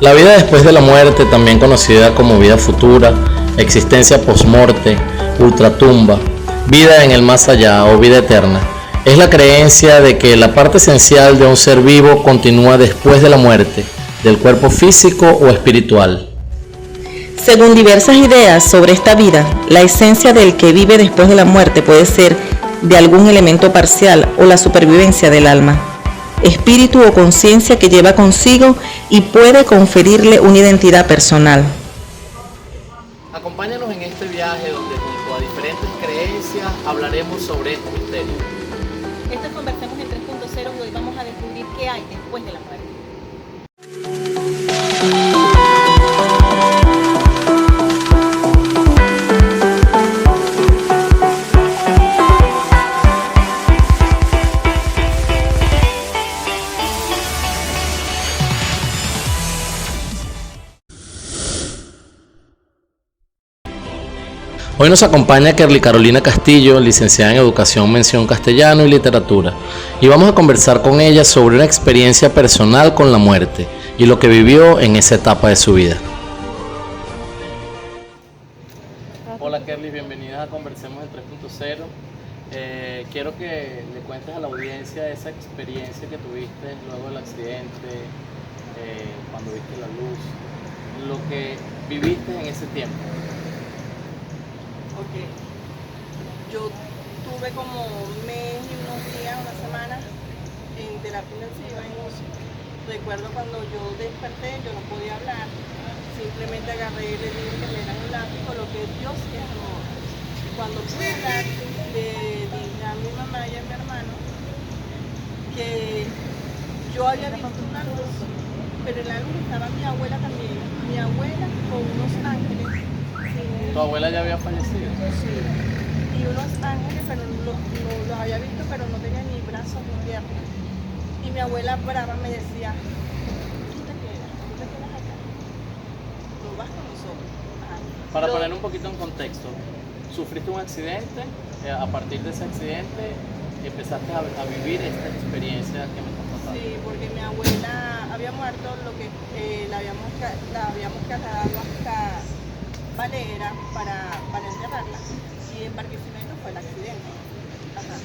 La vida después de la muerte, también conocida como vida futura, existencia post-morte, ultratumba, vida en el más allá o vida eterna, es la creencia de que la parte esencial de un ser vivo continúa después de la muerte, del cuerpo físico o espiritual. Según diversas ideas sobre esta vida, la esencia del que vive después de la muerte puede ser de algún elemento parcial o la supervivencia del alma, espíritu o conciencia que lleva consigo y puede conferirle una identidad personal. Acompáñanos en este viaje donde junto a diferentes creencias hablaremos sobre este misterio. Esto es Conversemos en 3.0 y hoy vamos a descubrir qué hay después de la muerte. Hoy nos acompaña Kerly Carolina Castillo, licenciada en Educación, Mención Castellano y Literatura, y vamos a conversar con ella sobre una experiencia personal con la muerte y lo que vivió en esa etapa de su vida. Hola Kerly, bienvenida a Conversemos en 3.0. Quiero que le cuentes a la audiencia esa experiencia que tuviste luego del accidente, cuando viste la luz, lo que viviste en ese tiempo. Ok, yo tuve como un mes y unos días, una semana en terapia intensiva en UCI. Recuerdo cuando yo desperté, yo no podía hablar, simplemente agarré y le dije que me dieran un lápiz, coloqué Dios es amor. Cuando pude hablar, le dije a mi mamá y a mi hermano que yo había visto una luz, pero en la luz estaba mi abuela también, mi abuela con unos ángeles. ¿Tu abuela ya había fallecido? Sí, y unos ángeles, pero los había visto, pero no tenía ni brazos ni piernas. Y mi abuela brava me decía, tú te quedas acá, no vas con nosotros. Para poner un poquito en contexto, sufriste un accidente, a partir de ese accidente empezaste a vivir esta experiencia que me estás contando. Sí, porque mi abuela había muerto, lo que la habíamos trasladado hasta Valera para enterrarla, y en Barquisimeto fue el accidente. Ajá.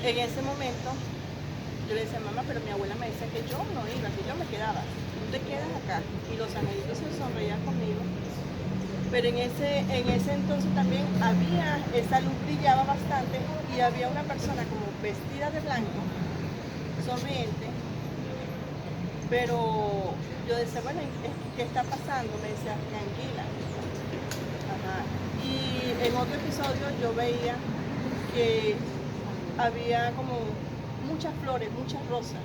En ese momento yo le decía, mamá, pero mi abuela me decía que yo no iba, que yo me quedaba, tú te quedas acá, y los angelitos se sonreían conmigo. Pero en ese entonces también había, esa luz brillaba bastante y había una persona como vestida de blanco, sonriente, pero yo decía, bueno, ¿qué está pasando? Me decía, tranquila. Ajá. Y en otro episodio yo veía que había como muchas flores, muchas rosas.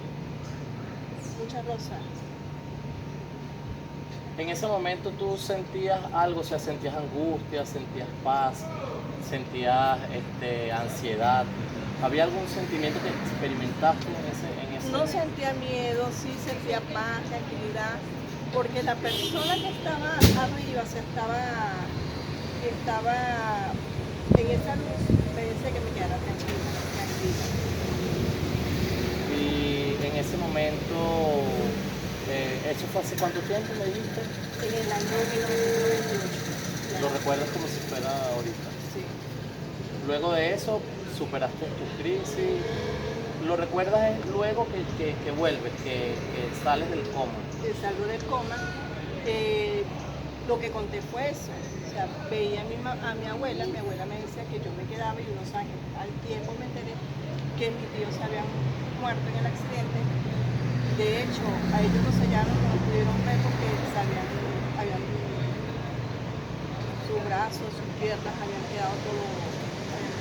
En ese momento tú sentías algo, o sea, sentías angustia, sentías paz, sentías ansiedad. ¿Había algún sentimiento que experimentaste en ese No sentía miedo, sí sentía paz, tranquilidad, porque la persona que estaba arriba, estaba en esa luz, me decía que me quedara tranquila. Y en ese momento, ¿eso fue hace cuánto tiempo me dijiste? En el año 1998. ¿Lo recuerdas como si fuera ahorita? Sí. Luego de eso, superaste tu crisis. ¿Lo recuerdas luego que vuelves, que sales del coma? Salgo del coma. Lo que conté fue eso. O sea, veía a mi abuela me decía que yo me quedaba y unos ángeles. Al tiempo me enteré que mis tíos se habían muerto en el accidente. De hecho, a ellos los sellaron, no los pudieron ver porque habían sus brazos, sus piernas, habían quedado todo.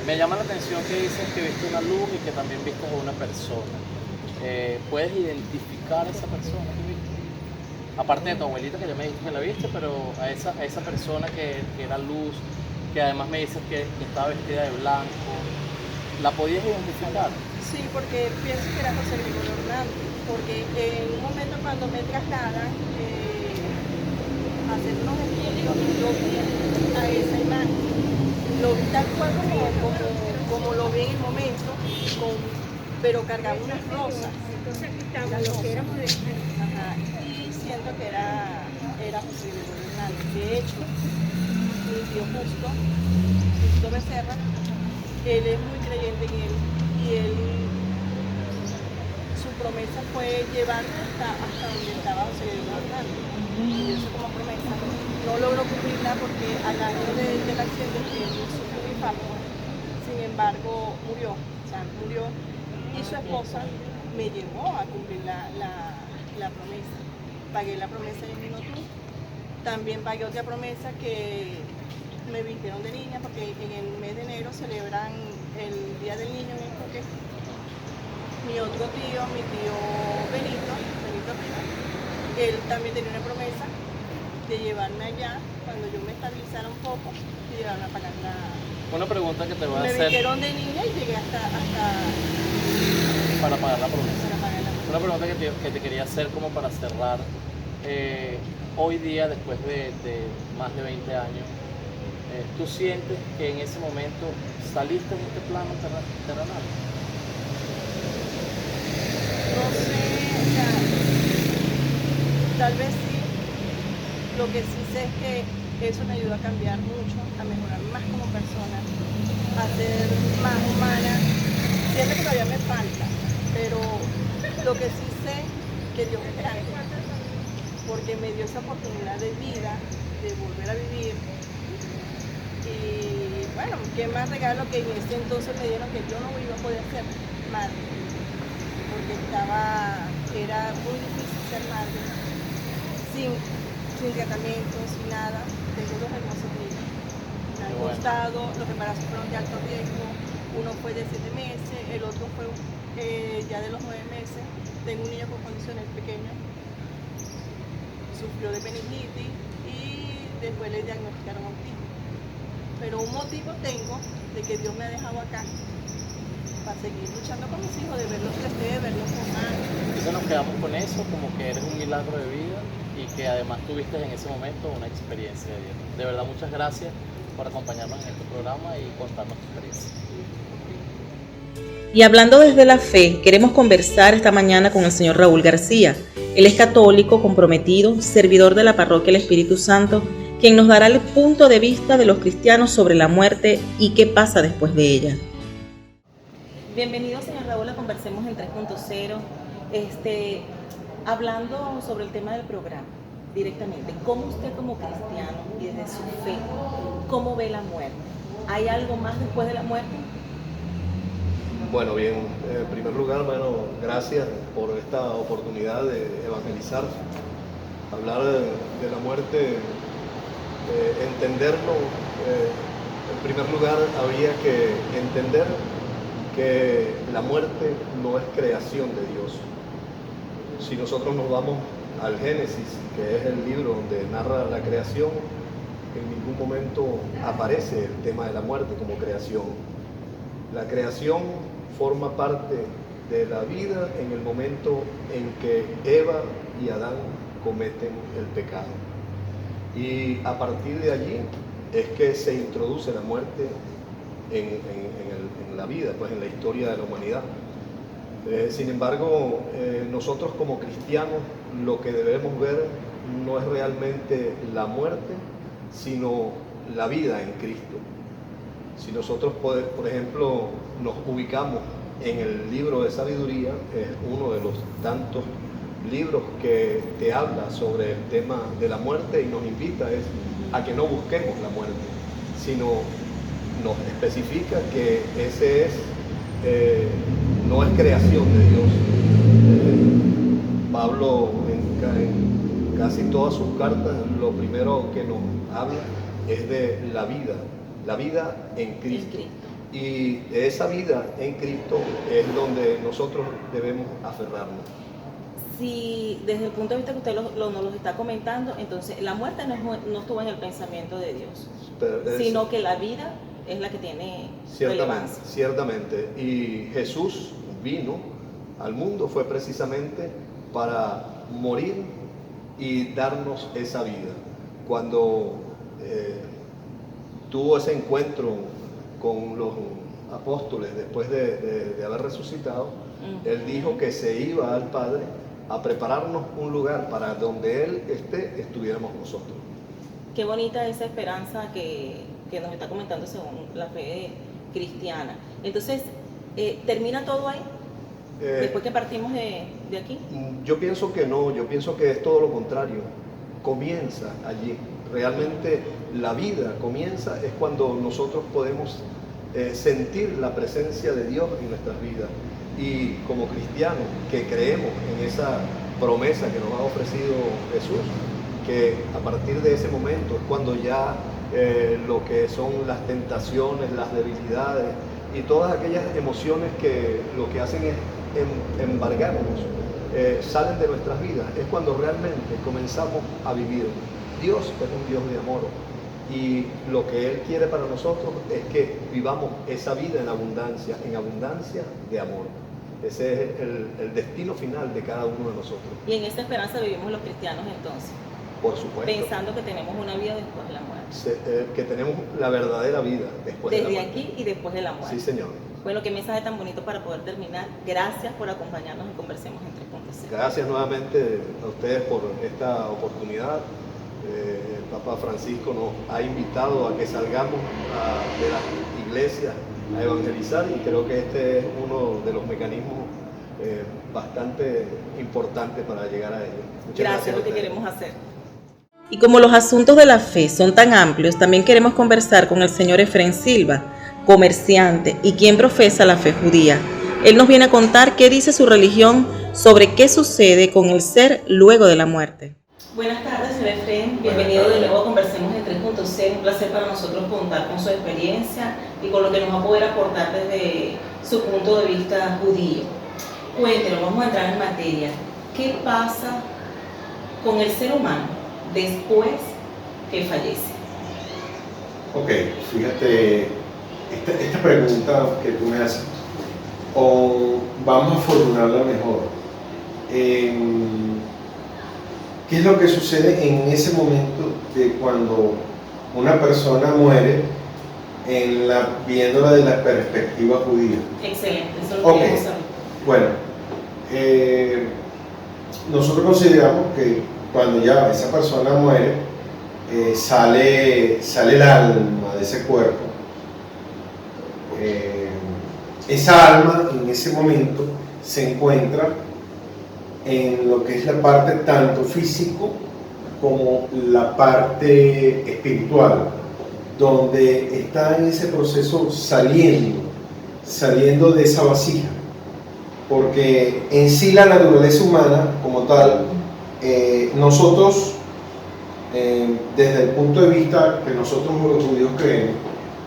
Me llama la atención que dices que viste una luz y que también viste a una persona. ¿Puedes identificar a esa persona que viste? Aparte de tu abuelita, que ya me dijiste que la viste, pero a esa persona que era luz, que además me dices que estaba vestida de blanco, ¿la podías identificar? Sí, porque pienso que era José Gregorio Hernández, porque en un momento cuando me trasladan a hacer unos estudios, yo vi a esa imagen, lo vi tal cual como lo vi en el momento, pero cargaba unas rosas. Entonces, lo que éramos de... Ajá. Y siento que era José Gregorio Hernández. De hecho, mi tío Justo Becerra, él es muy creyente en él y su promesa fue llevarme hasta donde estaba José Gregorio Hernández. Y eso como promesa no logró cumplirla porque al año del accidente él sufrió un infarto. Sin embargo, murió y su esposa me llevó a cumplir la promesa. Pagué la promesa de Minuto. También pagué otra promesa que me vistieron de niña porque en el mes de enero celebran el Día del Niño en Enfoque. Mi otro tío, mi tío Benito Rivas, él también tenía una promesa de llevarme allá cuando yo me estabilizara un poco y llevarme a pagar la... Una pregunta que te voy a Me hacer vistieron de niña y llegué hasta para pagar la promesa. para pagar la... Una pregunta que te quería hacer como para cerrar. Hoy día, después de más de 20 años, ¿tú sientes que en ese momento saliste de este plano terrenal? No sé, o sea, tal vez sí. Lo que sí sé es que eso me ayuda a cambiar mucho, a mejorar más como persona, a ser más humana. Siento que todavía me falta, pero lo que sí sé que Dios es grande, porque me dio esa oportunidad de vida, de volver a vivir. Y bueno, qué más regalo que en ese entonces me dieron que yo no iba a poder ser madre, porque era muy difícil ser madre, sin tratamiento, sin nada. Tengo 2 hermosos niños. Me han costado, los embarazos fueron de alto riesgo, uno fue de 7 meses, el otro fue ya de los 9 meses. Tengo un niño con condiciones pequeñas, sufrió de meningitis y después le diagnosticaron autismo. Pero un motivo tengo de que Dios me ha dejado acá para seguir luchando con mis hijos, de verlos crecer, de verlos formar. Entonces nos quedamos con eso, como que eres un milagro de vida y que además tuviste en ese momento una experiencia de Dios. De verdad, muchas gracias por acompañarnos en este programa y contarnos tu experiencia. Y hablando desde la fe, queremos conversar esta mañana con el señor Raúl García. Él es católico, comprometido, servidor de la Parroquia El Espíritu Santo, quien nos dará el punto de vista de los cristianos sobre la muerte y qué pasa después de ella. Bienvenido, señor Raúl, a Conversemos en 3.0. Hablando sobre el tema del programa, directamente, ¿cómo usted como cristiano y desde su fe, cómo ve la muerte? ¿Hay algo más después de la muerte? Bueno, bien, en primer lugar, gracias por esta oportunidad de evangelizar, hablar de la muerte, entenderlo. En primer lugar, habría que entender que la muerte no es creación de Dios. Si nosotros nos vamos al Génesis, que es el libro donde narra la creación, en ningún momento aparece el tema de la muerte como creación. La creación forma parte de la vida en el momento en que Eva y Adán cometen el pecado. Y a partir de allí es que se introduce la muerte en la vida, pues en la historia de la humanidad. Sin embargo, nosotros como cristianos lo que debemos ver no es realmente la muerte, sino la vida en Cristo. Si nosotros, por ejemplo, nos ubicamos en el libro de sabiduría, es uno de los tantos libros que te habla sobre el tema de la muerte y nos invita a que no busquemos la muerte, sino nos especifica que ese no es creación de Dios. Pablo en casi todas sus cartas lo primero que nos habla es de la vida en Cristo. Y de esa vida en Cristo es donde nosotros debemos aferrarnos. Si desde el punto de vista que usted nos lo está comentando, entonces la muerte no estuvo en el pensamiento de Dios, sino que la vida es la que tiene relevancia. Ciertamente. Y Jesús vino al mundo fue precisamente para morir y darnos esa vida. Cuando tuvo ese encuentro con los apóstoles después de haber resucitado, él dijo que se iba al Padre a prepararnos un lugar para donde Él esté, estuviéramos nosotros. Qué bonita esa esperanza que nos está comentando según la fe cristiana. Entonces, ¿termina todo ahí? Después que partimos de aquí. Yo pienso que no, yo pienso que es todo lo contrario. Comienza allí. Realmente la vida comienza es cuando nosotros podemos sentir la presencia de Dios en nuestras vidas. Y como cristianos que creemos en esa promesa que nos ha ofrecido Jesús, que a partir de ese momento es cuando ya lo que son las tentaciones, las debilidades y todas aquellas emociones que lo que hacen es embargarnos, salen de nuestras vidas, es cuando realmente comenzamos a vivir. Dios es un Dios de amor y lo que Él quiere para nosotros es que vivamos esa vida en abundancia de amor. Ese es el destino final de cada uno de nosotros. Y en esa esperanza vivimos los cristianos entonces. Por supuesto. Pensando que tenemos una vida después de la muerte. Que tenemos la verdadera vida después de la muerte. Desde aquí y después de la muerte. Sí, señor. Bueno, qué mensaje tan bonito para poder terminar. Gracias por acompañarnos en Conversemos en 3.0. Gracias nuevamente a ustedes por esta oportunidad. El Papa Francisco nos ha invitado a que salgamos de las iglesias a evangelizar y creo que este es uno de los mecanismos bastante importantes para llegar a ello. Muchas gracias lo que queremos hacer. Y como los asuntos de la fe son tan amplios, también queremos conversar con el señor Efrén Silva, comerciante y quien profesa la fe judía. Él nos viene a contar qué dice su religión sobre qué sucede con el ser luego de la muerte. Buenas tardes, señor Efrén. Bienvenido de nuevo a Conversemos en 3.0. Un placer para nosotros contar con su experiencia y con lo que nos va a poder aportar desde su punto de vista judío. Cuéntenos, vamos a entrar en materia. ¿Qué pasa con el ser humano después que fallece? Ok, fíjate, esta pregunta que tú me haces, o vamos a formularla mejor. ¿Qué es lo que sucede en ese momento de cuando una persona muere viéndola de la perspectiva judía? Excelente, eso es lo que queremos saber. Bueno, nosotros consideramos que cuando ya esa persona muere, sale el alma de ese cuerpo. Esa alma en ese momento se encuentra en lo que es la parte tanto físico como la parte espiritual, donde está en ese proceso saliendo de esa vasija, porque en sí la naturaleza humana como tal, nosotros desde el punto de vista que nosotros los judíos creemos,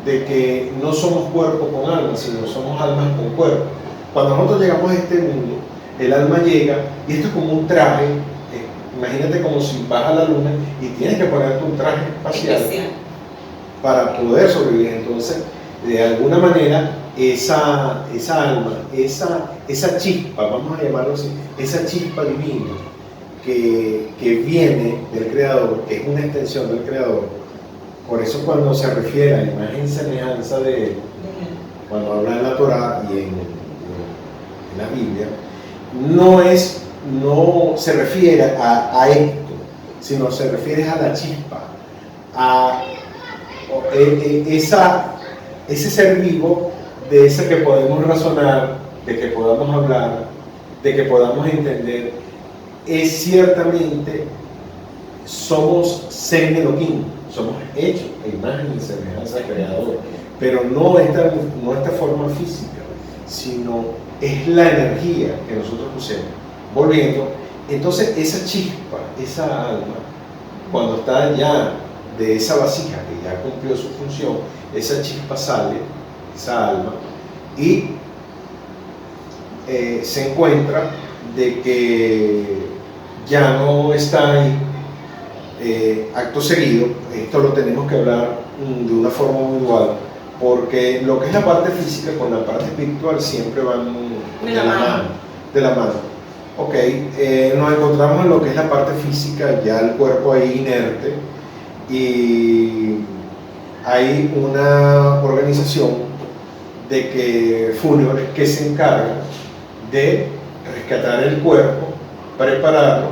de que no somos cuerpo con alma, sino somos almas con cuerpo. Cuando nosotros llegamos a este mundo, el alma llega, y esto es como un traje, imagínate como si vas a la luna y tienes que ponerte un traje espacial para poder sobrevivir. Entonces, de alguna manera, esa alma, esa chispa, vamos a llamarlo así, esa chispa divina que viene del Creador, que es una extensión del Creador. Por eso cuando se refiere a la imagen y semejanza de Él, cuando habla en la Torá y en la Biblia, no se refiere a esto, sino se refiere a la chispa, a ese ser vivo, de ese que podemos razonar, de que podamos hablar, de que podamos entender. Es ciertamente, somos Sen Elohim, somos hechos a imagen y semejanza del Creador, pero no esta forma física, sino es la energía que nosotros poseemos. Volviendo, entonces esa chispa, esa alma, cuando está ya de esa vasija que ya cumplió su función, esa chispa sale, esa alma, y se encuentra de que ya no está ahí. Acto seguido, esto lo tenemos que hablar de una forma muy igual, porque lo que es la parte física con la parte espiritual siempre van de la mano. Ok, nos encontramos en lo que es la parte física, ya el cuerpo ahí inerte, y hay una organización fúnebre que se encarga de rescatar el cuerpo prepararlo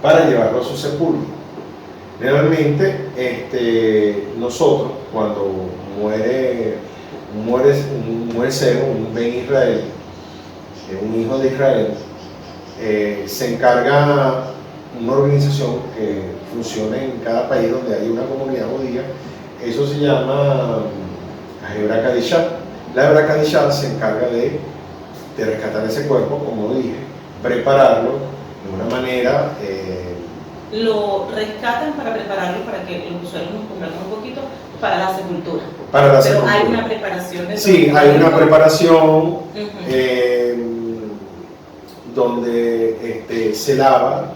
para llevarlo a su sepulcro. Realmente, nosotros, cuando muere Sero, un Ben Israel, un hijo de Israel, se encarga una organización que funciona en cada país donde hay una comunidad judía. Eso se llama Hebra Kadishá. La Hebra Kadishá se encarga de rescatar ese cuerpo, como dije, prepararlo de una manera. Lo rescatan para prepararlo para que los usuarios nos compremos un poquito para la sepultura. Para la Pero sepultura. hay una preparación de Sí, todo hay el una cuerpo. preparación donde se lava,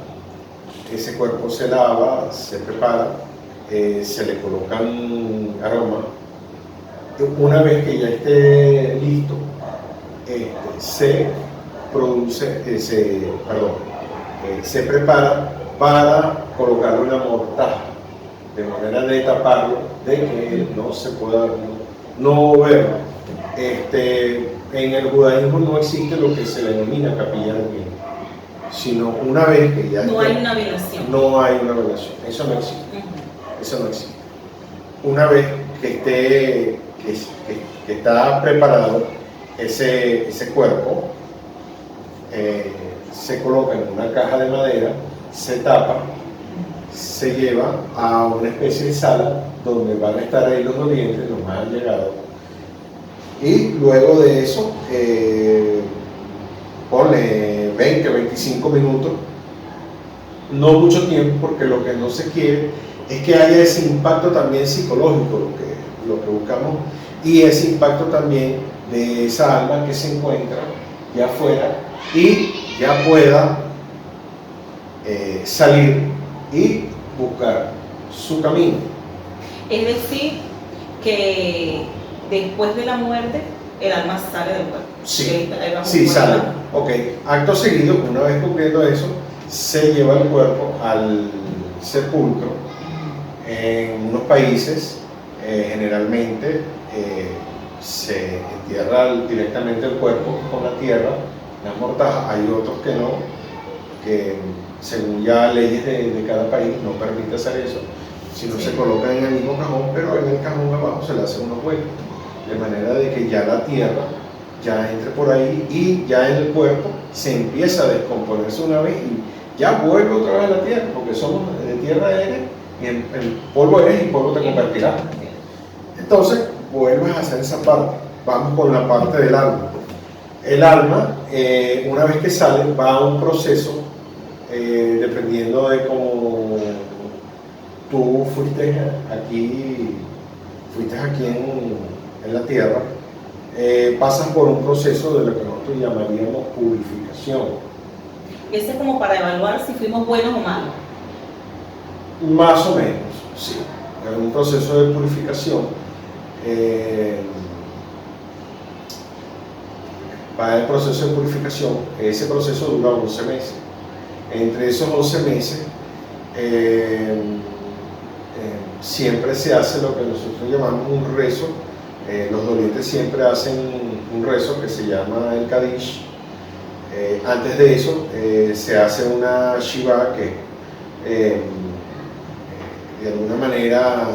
ese cuerpo se lava, se prepara, se le colocan aromas. Una vez que ya esté listo, se produce, se prepara para colocarlo en la mortaja, de manera de taparlo, de que él no se pueda no verlo. En el judaísmo no existe lo que se le denomina capilla de miel, sino una vez que ya No esté, hay una violación. no hay una violación, eso no existe. Ujú. Eso no existe. Una vez que está preparado ese cuerpo, se coloca en una caja de madera, se tapa, se lleva a una especie de sala donde van a estar ahí los dolientes, los más allegados, y luego de eso, ponle 20, 25 minutos, no mucho tiempo, porque lo que no se quiere es que haya ese impacto también psicológico, lo que buscamos, y ese impacto también de esa alma que se encuentra ya afuera y ya pueda salir y buscar su camino. Es decir, que después de la muerte el alma sale del cuerpo. Sí, Ahí vamos sí, por sale. ahí. Ok, acto seguido, una vez cumpliendo eso, se lleva el cuerpo al sepulcro. En unos países, generalmente, se entierra directamente el cuerpo con la tierra, la mortaja. Hay otros que no, que según ya leyes de cada país no permite hacer eso, sino se coloca en el mismo cajón, pero en el cajón abajo se le hacen unos huecos, de manera de que ya la tierra ya entre por ahí y ya en el cuerpo se empieza a descomponerse una vez y ya vuelve otra vez a la tierra, porque somos de tierra eres y en polvo eres y polvo te convertirás. Entonces vuelves a hacer esa parte. Vamos con la parte del alma. El alma, una vez que sale, va a un proceso, dependiendo de cómo tú fuiste aquí en la tierra, pasas por un proceso de lo que nosotros llamaríamos purificación. Ese es como para evaluar si fuimos buenos o malos. Más o menos, sí. Es un proceso de purificación. Va el proceso de purificación. Ese proceso dura 11 meses. Entre esos 11 meses, siempre se hace lo que nosotros llamamos un rezo. Los dolientes siempre hacen un rezo que se llama el Kadish. Antes de eso, se hace una Shiva que de alguna manera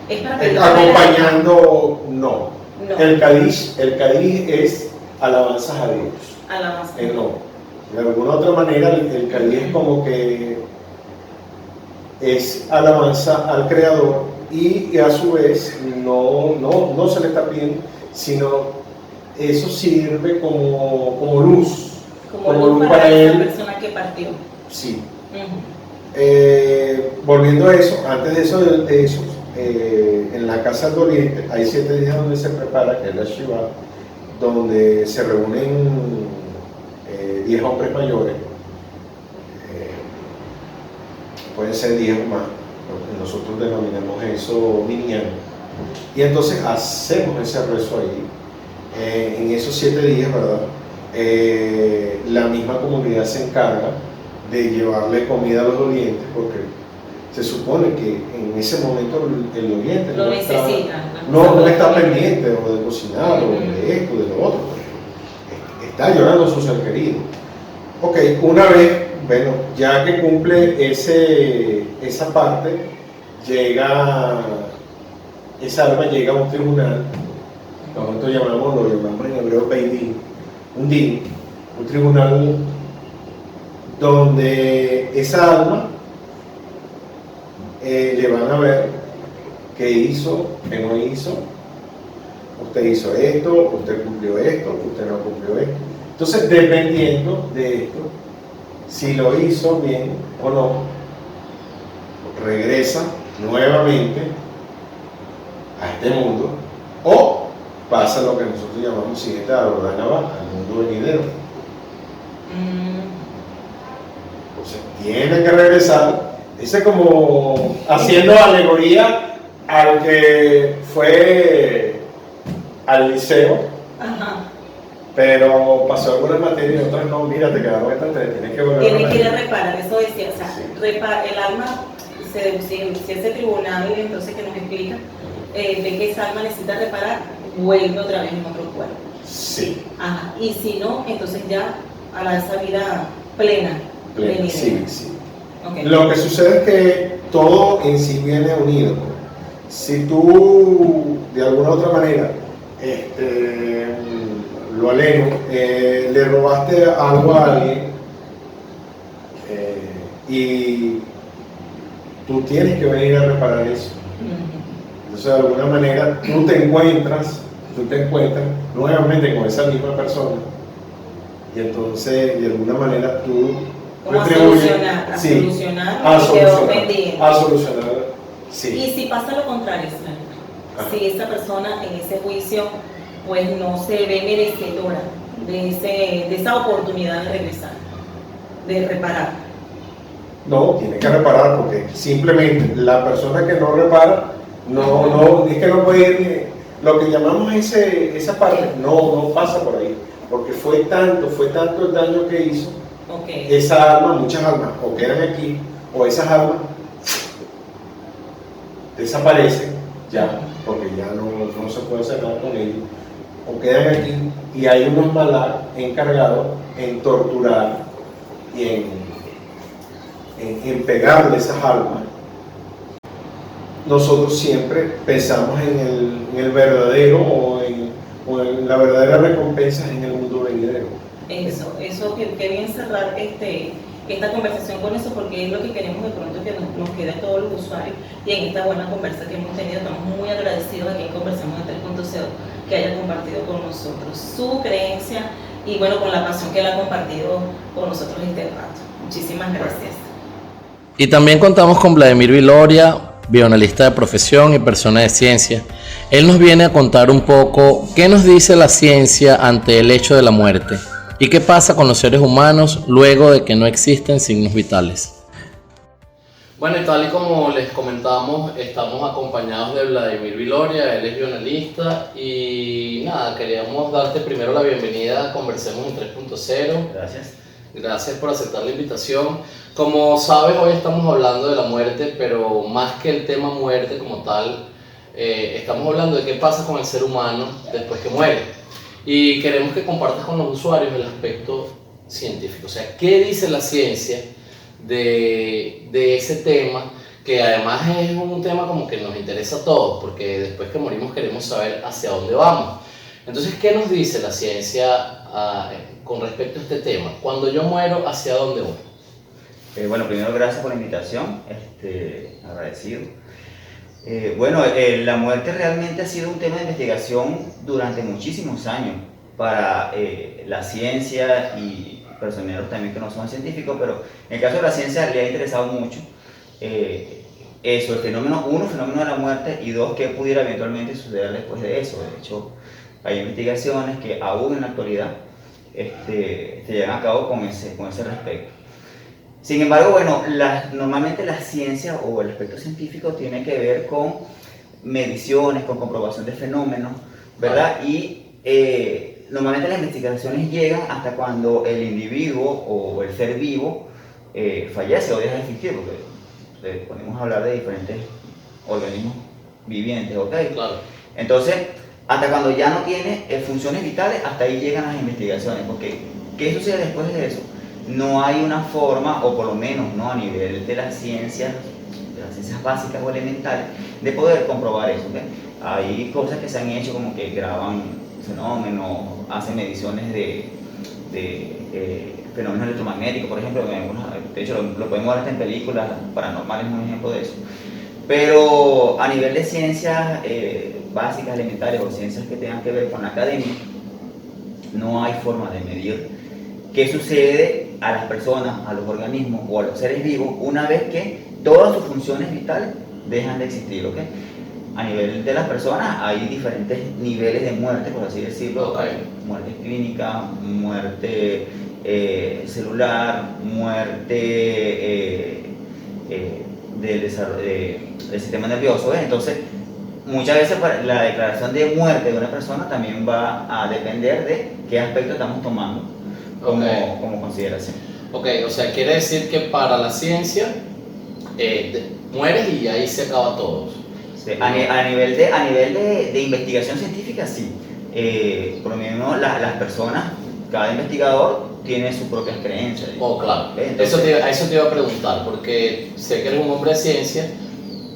Es para pedir acompañando, no. No. El Kadish es alabanzas a Dios. alabanza. No. De alguna otra manera, el Kadish es como que es alabanza al Creador y a su vez no se le está pidiendo, sino eso sirve como luz. Como luz para esa persona que partió. Sí. Uh-huh. Volviendo a eso, antes de eso, en la casa del doliente hay 7 días donde se prepara, que es la Shiva, donde se reúnen 10 hombres mayores, pueden ser 10 o más, nosotros denominamos eso minyan, y entonces hacemos ese rezo ahí, en esos 7 días, ¿verdad? La misma comunidad se encarga de llevarle comida a los dolientes, porque se supone que en ese momento el doliente lo necesita. No está pendiente o de cocinar o de esto, de lo otro. Está llorando a su ser querido. Ok, una vez, bueno, ya que cumple esa parte, esa alma llega a un tribunal, nosotros lo llamamos en hebreo Beidín, un tribunal donde esa alma le van a ver qué hizo, qué no hizo, usted hizo esto, usted cumplió esto, usted no cumplió esto. Entonces, dependiendo de esto, si lo hizo bien o no, regresa nuevamente a este mundo o pasa lo que nosotros llamamos siguiente a al mundo venidero. Entonces, tiene que regresar. Ese como haciendo alegoría al que fue al liceo. Ajá. Pero pasó algunas materias y otras no. Mira, te quedaron estas tres, tienes que volver Tiene a que ir a reparar, eso decía, o sea, Sí. el alma, si ese tribunal entonces que nos explica, ve que esa alma necesita reparar, vuelve otra vez en otro cuerpo. Sí, Ajá. Y si no, entonces ya a esa vida plena. venidera. sí, sí. Okay. Lo que sucede es que todo en sí viene unido. Si tú, de alguna u otra manera, lo aleno, le robaste algo a alguien y tú tienes que venir a reparar eso. Entonces, de alguna manera, tú te encuentras nuevamente con esa misma persona y entonces, de alguna manera, tú Como a retribuyes. solucionar, Sí, a solucionar, a solucionar, sí. Y si pasa lo contrario, Ajá. si esta persona en ese juicio pues no se ve merecedora de esa oportunidad de regresar, de reparar. No, tiene que reparar porque simplemente la persona que no repara, es que no puede ir, lo que llamamos esa parte, no pasa por ahí, porque fue tanto el daño que hizo, Okay. esa alma, muchas almas, o quedan aquí, o esas almas desaparecen ya, porque ya no se puede hacer nada con ellos, o quedan aquí, y hay unos malak encargados en torturar y en pegarle esas almas. Nosotros siempre pensamos en el verdadero o en la verdadera recompensa en el mundo venidero. Eso que bien cerrar esta conversación con eso, porque es lo que queremos de pronto que nos quede a todos los usuarios, y en esta buena conversa que hemos tenido estamos muy agradecidos a quien conversamos en 3.0 que haya compartido con nosotros su creencia y bueno, con la pasión que él ha compartido con nosotros este rato. Muchísimas gracias. Y también contamos con Vladimir Viloria, bioanalista de profesión y persona de ciencia. Él nos viene a contar un poco qué nos dice la ciencia ante el hecho de la muerte y qué pasa con los seres humanos luego de que no existen signos vitales. Bueno, y tal y como les comentamos, estamos acompañados de Vladimir Viloria, él es bioanalista y nada, queríamos darte primero la bienvenida a Conversemos en 3.0. Gracias. Gracias por aceptar la invitación. Como sabes, hoy estamos hablando de la muerte, pero más que el tema muerte como tal, estamos hablando de qué pasa con el ser humano después que muere. Y queremos que compartas con los usuarios el aspecto científico. O sea, ¿qué dice la ciencia de ese tema? Que además es un tema como que nos interesa a todos, porque después que morimos queremos saber hacia dónde vamos. Entonces, ¿qué nos dice la ciencia con respecto a este tema? Cuando yo muero, ¿hacia dónde voy? Bueno, primero gracias por la invitación, agradecido. La muerte realmente ha sido un tema de investigación durante muchísimos años para la ciencia y personeros también que no son científicos, pero en el caso de la ciencia le ha interesado mucho el fenómeno de la muerte, y dos, qué pudiera eventualmente suceder después de eso. De hecho, hay investigaciones que aún en la actualidad se llevan a cabo con ese respecto. Sin embargo, normalmente la ciencia o el aspecto científico tiene que ver con mediciones, con comprobación de fenómenos, ¿verdad? Y normalmente las investigaciones llegan hasta cuando el individuo o el ser vivo fallece o deja de existir, porque podemos hablar de diferentes organismos vivientes, ¿ok? Claro. Entonces, hasta cuando ya no tiene funciones vitales, hasta ahí llegan las investigaciones, porque ¿qué sucede después de eso? no hay una forma, o por lo menos no a nivel de las ciencias básicas o elementales, de poder comprobar eso. ¿Okay? Hay cosas que se han hecho como que graban fenómenos, hacen mediciones de fenómenos electromagnéticos, por ejemplo, de hecho lo podemos ver hasta en películas paranormales, es un ejemplo de eso. Pero a nivel de ciencias básicas, elementales o ciencias que tengan que ver con la academia, no hay forma de medir qué sucede a las personas, a los organismos o a los seres vivos una vez que todas sus funciones vitales dejan de existir. ¿Okay? A nivel de las personas hay diferentes niveles de muerte, por así decirlo. Okay. Hay muerte clínica, muerte celular, muerte del sistema nervioso. Entonces, muchas veces la declaración de muerte de una persona también va a depender de qué aspecto estamos tomando como consideración. Ok, o sea, quiere decir que para la ciencia mueres y ahí se acaba todo. Sí, a nivel de investigación científica, sí. Por lo menos las personas, cada investigador tiene sus propias creencias. Oh, claro. Entonces, eso te iba a preguntar, porque sé que eres un hombre de ciencia,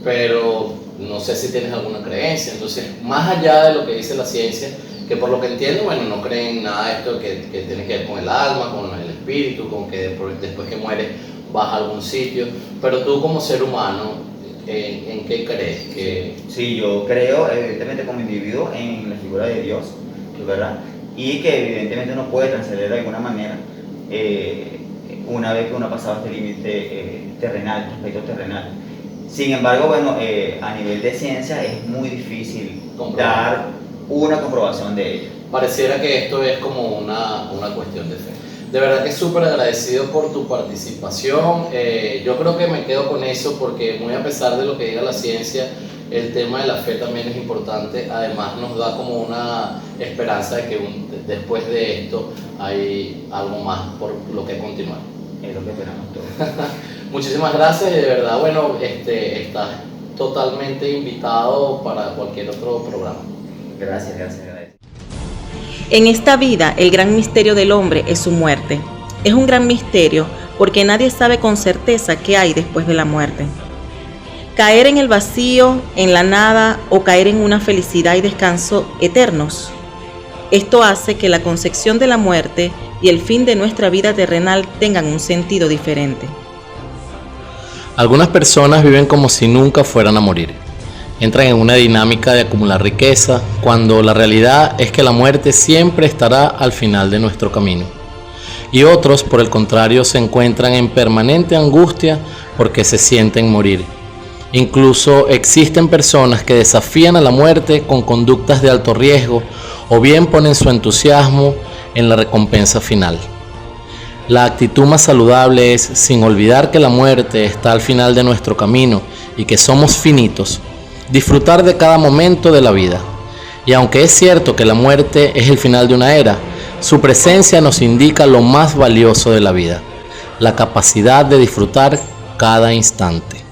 pero no sé si tienes alguna creencia. Entonces, más allá de lo que dice la ciencia, que por lo que entiendo, bueno, no creen nada de esto que tiene que ver con el alma, con el espíritu, con que después que mueres vas a algún sitio. Pero tú como ser humano, ¿en qué crees? Sí, yo creo, evidentemente como individuo, en la figura de Dios, ¿verdad? Y que evidentemente uno puede trascender de alguna manera una vez que uno ha pasado este límite terrenal, este aspecto terrenal. Sin embargo, bueno, a nivel de ciencia es muy difícil dar una comprobación de ello. Pareciera que esto es como una cuestión de fe. De verdad que súper agradecido por tu participación. Yo creo que me quedo con eso porque muy a pesar de lo que diga la ciencia, el tema de la fe también es importante. Además nos da como una esperanza de que después de esto hay algo más por lo que continuar. Es lo que esperamos todos. Muchísimas gracias y de verdad, bueno, estás totalmente invitado para cualquier otro programa. Gracias. En esta vida, el gran misterio del hombre es su muerte. Es un gran misterio porque nadie sabe con certeza qué hay después de la muerte. Caer en el vacío, en la nada o caer en una felicidad y descanso eternos. Esto hace que la concepción de la muerte y el fin de nuestra vida terrenal tengan un sentido diferente. Algunas personas viven como si nunca fueran a morir. Entran en una dinámica de acumular riqueza, cuando la realidad es que la muerte siempre estará al final de nuestro camino. Y otros, por el contrario, se encuentran en permanente angustia porque se sienten morir. Incluso existen personas que desafían a la muerte con conductas de alto riesgo o bien ponen su entusiasmo en la recompensa final. La actitud más saludable es, sin olvidar que la muerte está al final de nuestro camino y que somos finitos, disfrutar de cada momento de la vida. Y aunque es cierto que la muerte es el final de una era, su presencia nos indica lo más valioso de la vida, la capacidad de disfrutar cada instante.